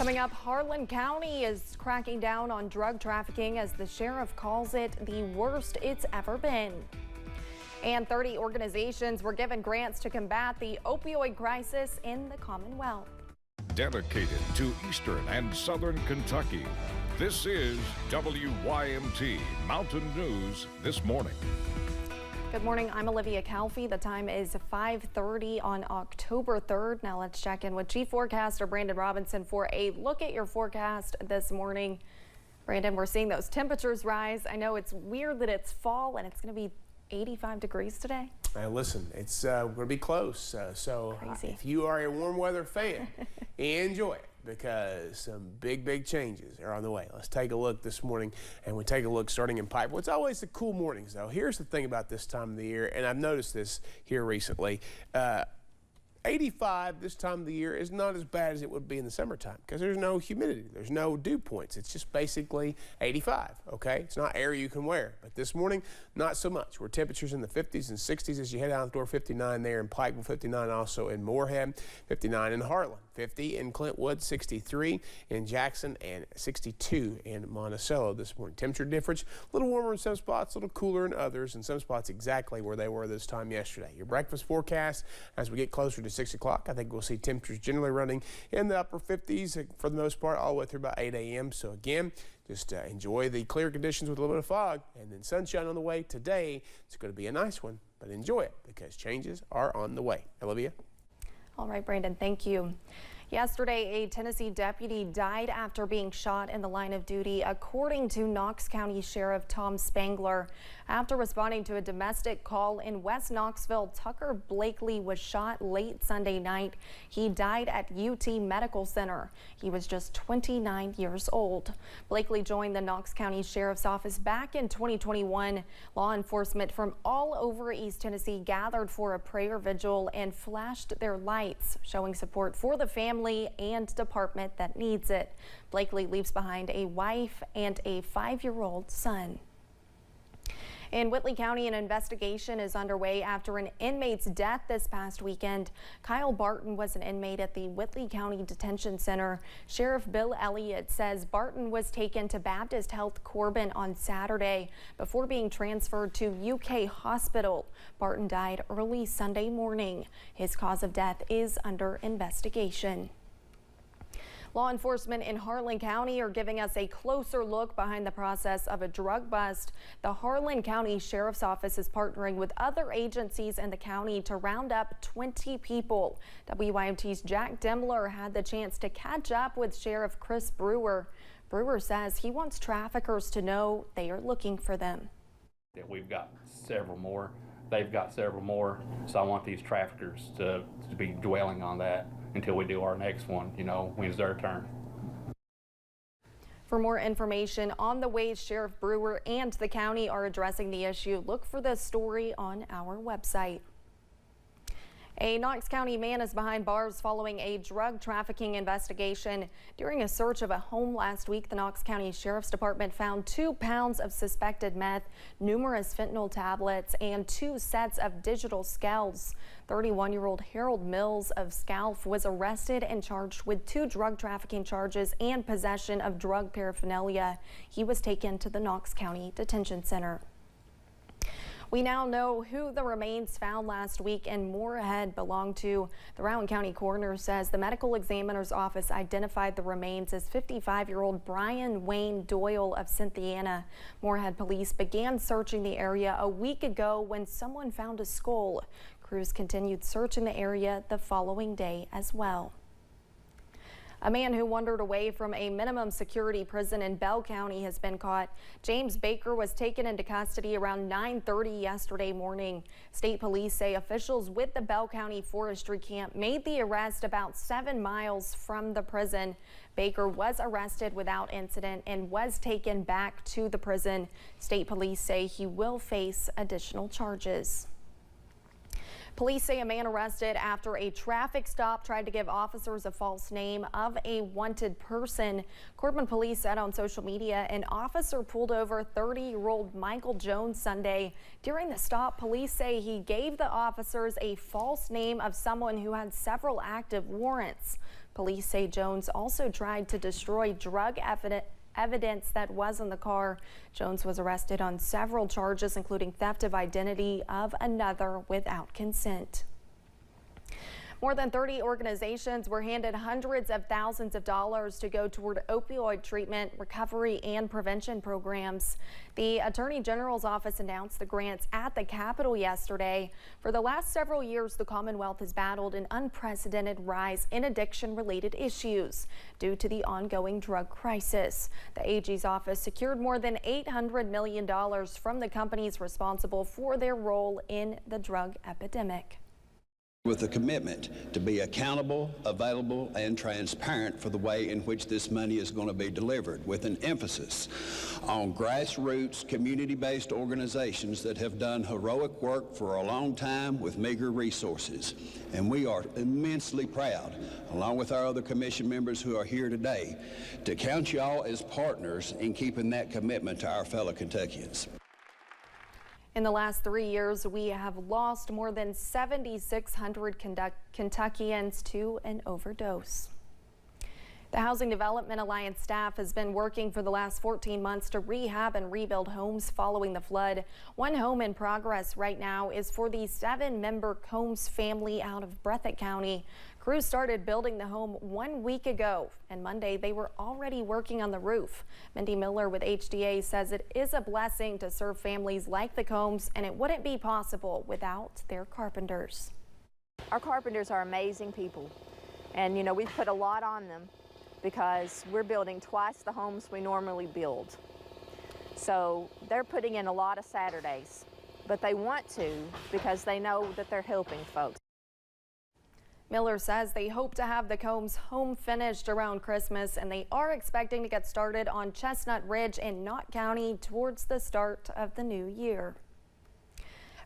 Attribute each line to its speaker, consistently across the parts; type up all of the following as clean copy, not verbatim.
Speaker 1: Coming up, Harlan County is cracking down on drug trafficking as the sheriff calls it the worst it's ever been. And 30 organizations were given grants to combat the opioid crisis in the Commonwealth.
Speaker 2: Dedicated to Eastern and Southern Kentucky, this is WYMT Mountain News This Morning.
Speaker 1: Good morning, I'm Olivia Calfee. The time is 5:30 on October 3rd. Now let's check in with Chief Forecaster Brandon Robinson for a look at your forecast this morning. Brandon, we're seeing those temperatures rise. I know it's weird that it's fall and it's going to be 85 degrees today.
Speaker 3: Listen, it's going to be close. If you are a warm weather fan, enjoy it, because some big changes are on the way. Let's take a look this morning, and we take a look starting in Pikeville. It's always the cool mornings, though. Here's the thing about this time of the year, and I've noticed this here recently. 85 this time of the year is not as bad as it would be in the summertime because there's no humidity, there's no dew points. It's just basically 85, okay? It's not air you can wear. But this morning, not so much. We're temperatures in the 50s and 60s as you head out the door. 59 there in Pikeville, 59 also in Moorhead, 59 in Harlan, 50 in Clintwood, 63 in Jackson, and 62 in Monticello this morning. Temperature difference, a little warmer in some spots, a little cooler in others, in some spots exactly where they were this time yesterday. Your breakfast forecast as we get closer to 6 o'clock, I think we'll see temperatures generally running in the upper 50s for the most part all the way through about 8 a.m. So again, just enjoy the clear conditions with a little bit of fog and then sunshine on the way today. It's going to be a nice one, but enjoy it because changes are on the way. Olivia?
Speaker 1: All right, Brandon, thank you. Yesterday, a Tennessee deputy died after being shot in the line of duty, according to Knox County Sheriff Tom Spangler. After responding to a domestic call in West Knoxville, Tucker Blakely was shot late Sunday night. He died at UT Medical Center. He was just 29 years old. Blakely joined the Knox County Sheriff's Office back in 2021. Law enforcement from all over East Tennessee gathered for a prayer vigil and flashed their lights, showing support for the family and department that needs it. Blakely leaves behind a wife and a 5-year-old son. In Whitley County, an investigation is underway after an inmate's death this past weekend. Kyle Barton was an inmate at the Whitley County Detention Center. Sheriff Bill Elliott says Barton was taken to Baptist Health Corbin on Saturday before being transferred to UK Hospital. Barton died early Sunday morning. His cause of death is under investigation. Law enforcement in Harlan County are giving us a closer look behind the process of a drug bust. The Harlan County Sheriff's Office is partnering with other agencies in the county to round up 20 people. WYMT's Jack Demler had the chance to catch up with Sheriff Chris Brewer. Brewer says he wants traffickers to know they are looking for them.
Speaker 4: We've got several more. They've got several more. So I want these traffickers to be dwelling on that until we do our next one, you know, when it's their turn.
Speaker 1: For more information on the ways Sheriff Brewer and the county are addressing the issue, look for this story on our website. A Knox County man is behind bars following a drug trafficking investigation. During a search of a home last week, the Knox County Sheriff's Department found 2 pounds of suspected meth, numerous fentanyl tablets, and 2 sets of digital scales. 31-year-old Harold Mills of Scalf was arrested and charged with 2 drug trafficking charges and possession of drug paraphernalia. He was taken to the Knox County Detention Center. We now know who the remains found last week in Moorhead belonged to. The Rowan County coroner says the medical examiner's office identified the remains as 55-year-old Brian Wayne Doyle of Cynthiana. Moorhead police began searching the area a week ago when someone found a skull. Crews continued searching the area the following day as well. A man who wandered away from a minimum security prison in Bell County has been caught. James Baker was taken into custody around 9:30 yesterday morning. State police say officials with the Bell County Forestry Camp made the arrest about 7 miles from the prison. Baker was arrested without incident and was taken back to the prison. State police say he will face additional charges. Police say a man arrested after a traffic stop tried to give officers a false name of a wanted person. Corbin police said on social media an officer pulled over 30-year-old Michael Jones Sunday. During the stop, police say he gave the officers a false name of someone who had several active warrants. Police say Jones also tried to destroy drug evidence that was in the car. Jones was arrested on several charges, including theft of identity of another without consent. More than 30 organizations were handed hundreds of thousands of dollars to go toward opioid treatment, recovery, and prevention programs. The Attorney General's office announced the grants at the Capitol yesterday. For the last several years, the Commonwealth has battled an unprecedented rise in addiction-related issues due to the ongoing drug crisis. The AG's office secured more than $800 million from the companies responsible for their role in the drug epidemic.
Speaker 5: With a commitment to be accountable, available, and transparent for the way in which this money is going to be delivered, with an emphasis on grassroots, community-based organizations that have done heroic work for a long time with meager resources. And we are immensely proud, along with our other commission members who are here today, to count y'all as partners in keeping that commitment to our fellow Kentuckians.
Speaker 1: In the last 3 years, we have lost more than 7,600 Kentuckians to an overdose. The Housing Development Alliance staff has been working for the last 14 months to rehab and rebuild homes following the flood. One home in progress right now is for the 7-member Combs family out of Breathitt County. Crews started building the home 1 week ago, and Monday they were already working on the roof. Mindy Miller with HDA says it is a blessing to serve families like the Combs, and it wouldn't be possible without their carpenters.
Speaker 6: Our carpenters are amazing people, and you know, we put a lot on them because we're building twice the homes we normally build. So they're putting in a lot of Saturdays, but they want to because they know that they're helping folks.
Speaker 1: Miller says they hope to have the Combs home finished around Christmas, and they are expecting to get started on Chestnut Ridge in Knott County towards the start of the new year.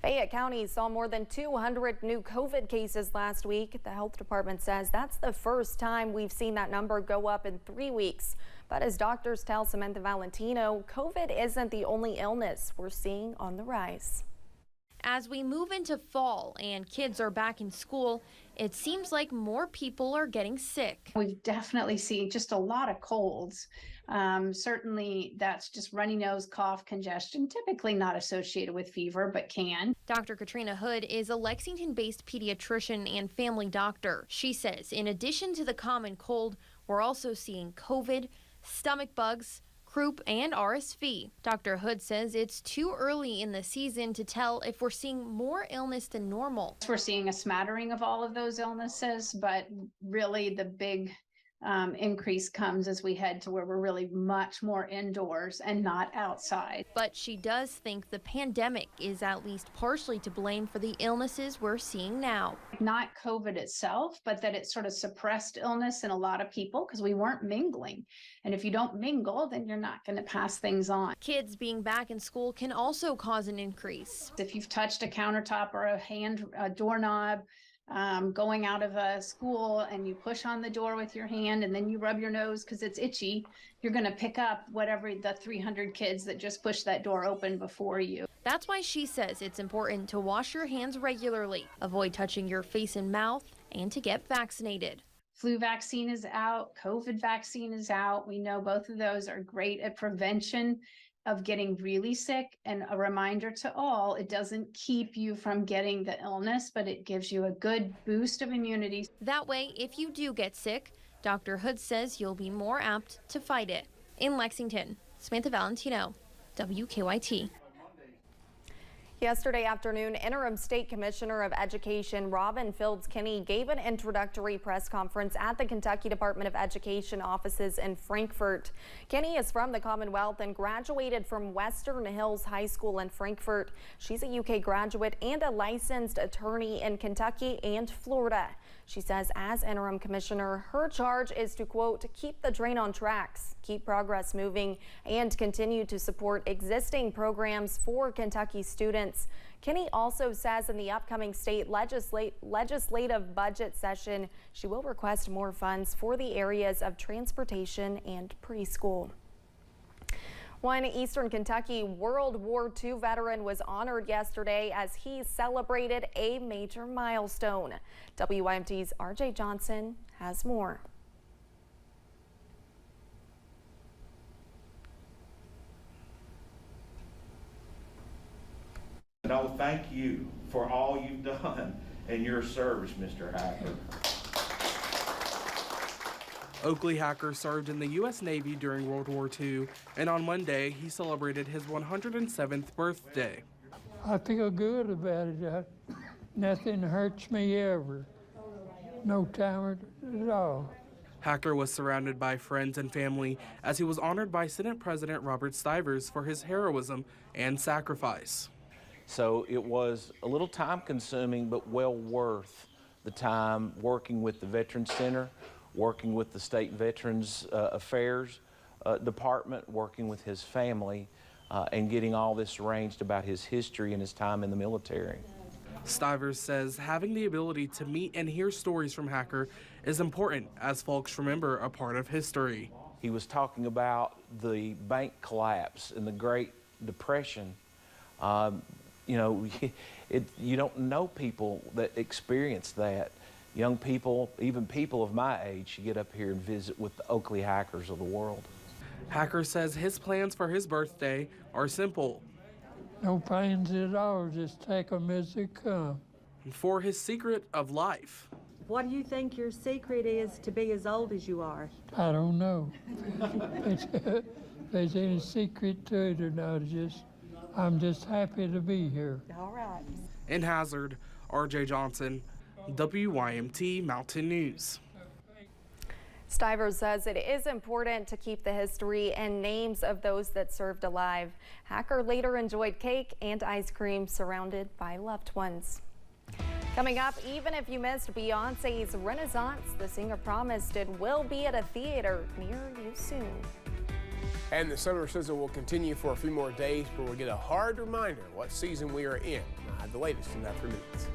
Speaker 1: Fayette County saw more than 200 new COVID cases last week. The health department says that's the first time we've seen that number go up in 3 weeks. But as doctors tell Samantha Valentino, COVID isn't the only illness we're seeing on the rise.
Speaker 7: As we move into fall and kids are back in school, it seems like more people are getting sick.
Speaker 8: We've definitely seen just a lot of colds. Certainly that's just runny nose, cough, congestion, typically not associated with fever, but can.
Speaker 7: Dr. Katrina Hood is a Lexington-based pediatrician and family doctor. She says in addition to the common cold, we're also seeing COVID, stomach bugs, croup, and RSV. Dr. Hood says it's too early in the season to tell if we're seeing more illness than normal.
Speaker 8: We're seeing a smattering of all of those illnesses, but really the big increase comes as we head to where we're really much more indoors and not outside.
Speaker 7: But she does think the pandemic is at least partially to blame for the illnesses we're seeing now.
Speaker 8: Not COVID itself, but that it sort of suppressed illness in a lot of people because we weren't mingling. And if you don't mingle, then you're not going to pass things on.
Speaker 7: Kids being back in school can also cause an increase.
Speaker 8: If you've touched a countertop or a doorknob, going out of a school and you push on the door with your hand and then you rub your nose because it's itchy, you're going to pick up whatever the 300 kids that just pushed that door open before you.
Speaker 7: That's why she says it's important to wash your hands regularly, avoid touching your face and mouth, and to get vaccinated.
Speaker 8: Flu vaccine is out, COVID vaccine is out. We know both of those are great at prevention of getting really sick, and a reminder to all, it doesn't keep you from getting the illness, but it gives you a good boost of immunity.
Speaker 7: That way, if you do get sick, Dr. Hood says you'll be more apt to fight it. In Lexington, Samantha Valentino, WKYT.
Speaker 1: Yesterday afternoon, Interim State Commissioner of Education Robin Fields Kinney gave an introductory press conference at the Kentucky Department of Education offices in Frankfort. Kinney is from the Commonwealth and graduated from Western Hills High School in Frankfort. She's a UK graduate and a licensed attorney in Kentucky and Florida. She says as interim commissioner, her charge is to, quote, keep the train on tracks, keep progress moving, and continue to support existing programs for Kentucky students. Kinney also says in the upcoming state legislative budget session, she will request more funds for the areas of transportation and preschool. One Eastern Kentucky World War II veteran was honored yesterday as he celebrated a major milestone. WYMT's RJ Johnson has more.
Speaker 9: And I will thank you for all you've done in your service, Mr. Hacker.
Speaker 10: Oakley Hacker served in the U.S. Navy during World War II, and on Monday, he celebrated his 107th birthday.
Speaker 11: I feel good about it. Nothing hurts me ever. No time at all.
Speaker 10: Hacker was surrounded by friends and family as he was honored by Senate President Robert Stivers for his heroism and sacrifice.
Speaker 12: So it was a little time consuming, but well worth the time working with the Veterans Center, working with the State Veterans Affairs Department, working with his family, and getting all this arranged about his history and his time in the military.
Speaker 10: Stivers says having the ability to meet and hear stories from Hacker is important as folks remember a part of history.
Speaker 12: He was talking about the bank collapse and the Great Depression. You know, you don't know people that experienced that. Young people, even people of my age, get up here and visit with the Oakley Hackers of the world.
Speaker 10: Hacker says his plans for his birthday are simple.
Speaker 11: No plans at all, just take them as they come.
Speaker 10: For his secret of life.
Speaker 13: What do you think your secret is to be as old as you are?
Speaker 11: I don't know. If there's any secret to it or not, I'm just happy to be here.
Speaker 13: All right.
Speaker 10: In Hazard, RJ Johnson, WYMT Mountain News.
Speaker 1: Stivers says it is important to keep the history and names of those that served alive. Hacker later enjoyed cake and ice cream surrounded by loved ones. Coming up, even if you missed Beyonce's Renaissance, the singer promised it will be at a theater near you soon.
Speaker 3: And the summer sizzle will continue for a few more days, but we'll get a hard reminder what season we are in. I have the latest in that 3 minutes.